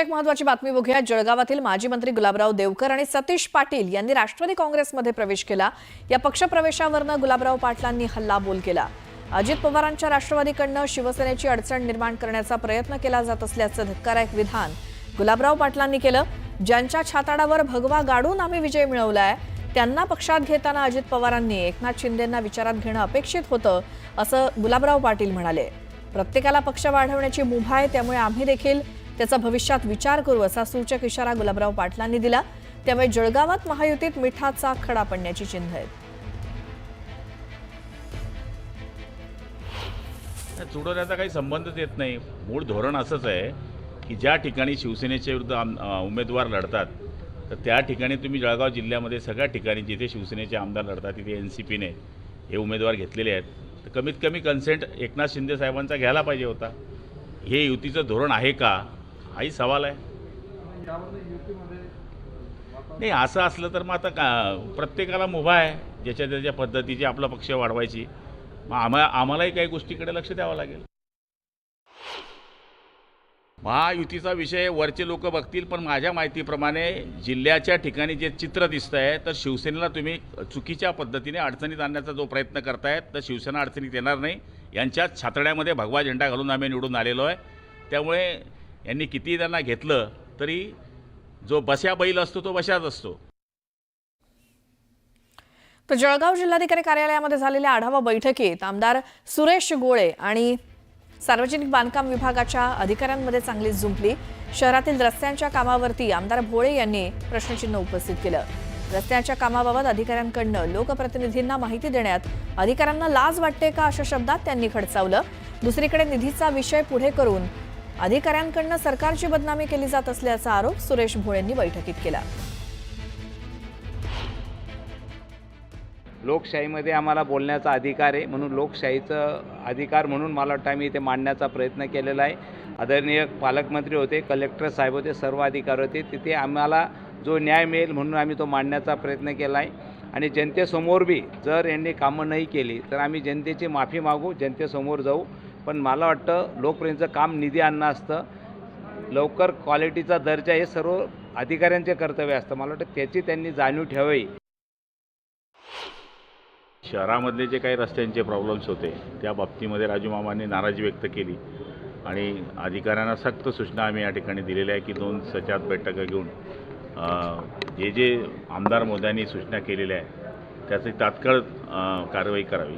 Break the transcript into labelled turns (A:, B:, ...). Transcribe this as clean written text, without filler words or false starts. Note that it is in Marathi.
A: एक महत्त्वाची बातमी बघूया। जळगावातील माजी मंत्री गुलाबराव देवकर आणि सतीश पाटील यांनी राष्ट्रवादी काँग्रेसमध्ये प्रवेश केला। या पक्षप्रवेशावरनं गुलाबराव पाटलांनी हल्लाबोल केला। अजित पवारांच्या राष्ट्रवादीकडनं शिवसेनेची अडचण निर्माण करण्याचा प्रयत्न केला जात असल्याचं धक्कादायक विधान गुलाबराव पाटलांनी केलं। ज्यांच्या छाताडावर भगवा गाडून आम्ही विजय मिळवलाय त्यांना पक्षात घेताना अजित पवारांनी एकनाथ शिंदेंना विचारात घेणं अपेक्षित होतं, असं गुलाबराव पाटील म्हणाले। प्रत्येकाला पक्ष वाढवण्याची मुभा आहे, त्यामुळे आम्ही देखील त्याचा भविष्यात विचार करू, असा सूचक इशारा गुलाबराव पाटलांनी दिला। त्यामुळे जळगावात महायुतीत मिठाचा खडा पडण्याची चिन्ह आहेत।
B: चुडवण्याचा काही संबंधच येत नाही। मूळ धोरण असंच आहे की ज्या ठिकाणी शिवसेनेच्या विरुद्ध उमेदवार लढतात तर त्या ठिकाणी तुम्ही जळगाव जिल्ह्यामध्ये सगळ्या ठिकाणी जिथे शिवसेनेचे आमदार लढतात तिथे NCPने हे उमेदवार घेतलेले आहेत, तर कमीत कमी कन्सेंट एकनाथ शिंदे साहेबांचा घ्यायला पाहिजे होता। हे युतीचं धोरण आहे का, हाही सवाल आहे। नाही, असं असलं तर मग आता प्रत्येकाला मुभा आहे ज्याच्या त्याच्या पद्धतीची आपला पक्ष वाढवायची। मग आम्हालाही काही गोष्टीकडे लक्ष द्यावं लागेल। महायुतीचा विषय वरचे लोक बघतील, पण माझ्या माहितीप्रमाणे जिल्ह्याच्या ठिकाणी जे चित्र दिसतं आहे तर शिवसेनेला तुम्ही चुकीच्या पद्धतीने अडचणीत आणण्याचा जो प्रयत्न करतायत तर शिवसेना अडचणीत येणार नाही। यांच्या छातड्यामध्ये भगवा झेंडा घालून आम्ही निवडून आलेलो आहे। त्यामुळे यांनी कितीही त्यांना घेतलं तरी जो बस्या बैल असतो तो बशाच असतो।
A: तर जळगाव जिल्हाधिकारी कार्यालयामध्ये झालेल्या आढावा बैठकीत आमदार सुरेश गोळे आणि सार्वजनिक बांधकाम विभागाच्या अधिकाऱ्यांमध्ये चांगलीच जुंपली। शहरातील रस्त्यांच्या कामावरती आमदार भोळे यांनी प्रश्नचिन्ह उपस्थित केलं। रस्त्याच्या कामाबाबत अधिकाऱ्यांकडून लोकप्रतिनिधींना माहिती देण्यात अधिकाऱ्यांना लाज वाटते का, अशा शब्दात त्यांनी खडसावलं। दुसरीकडे निधीचा विषय पुढे करून अधिकाऱ्यांकडून सरकारची बदनामी केली जात असल्याचा आरोप सुरेश भोळेंनी बैठकीत केला।
C: लोकशाहीमध्ये आम्हाला बोलण्याचा अधिकार आहे, म्हणून लोकशाहीचा अधिकार म्हणून मला वाटतं आम्ही इथे मांडण्याचा प्रयत्न केलेला आहे। आदरणीय पालकमंत्री होते, कलेक्टर साहेब होते, सर्व अधिकारी होते, तिथे आम्हाला जो न्याय मिळेल म्हणून आम्ही तो मांडण्याचा प्रयत्न केला आहे। आणि जनतेसमोर बी जर यांनी कामं नाही केली तर आम्ही जनतेची माफी मागू, जनतेसमोर जाऊ। पण मला वाटतं लोकप्रतिनिधीचं काम निधी आणणं असतं, लवकर क्वालिटीचा दर्जा हे सर्व अधिकाऱ्यांचे कर्तव्य असतं। मला वाटतं त्याची त्यांनी जाणीव ठेवावी।
B: शहरामधले जे काही रस्त्यांचे प्रॉब्लेम्स होते त्या बाबतीमध्ये राजू मामांनी नाराजी व्यक्त केली आणि अधिकाऱ्यांना सक्त सूचना आम्ही या ठिकाणी दिलेल्या आहे की 2 सचात बैठका घेऊन जे आमदार मोद्यांनी सूचना केलेल्या आहे त्याची तात्काळ कारवाई करावी।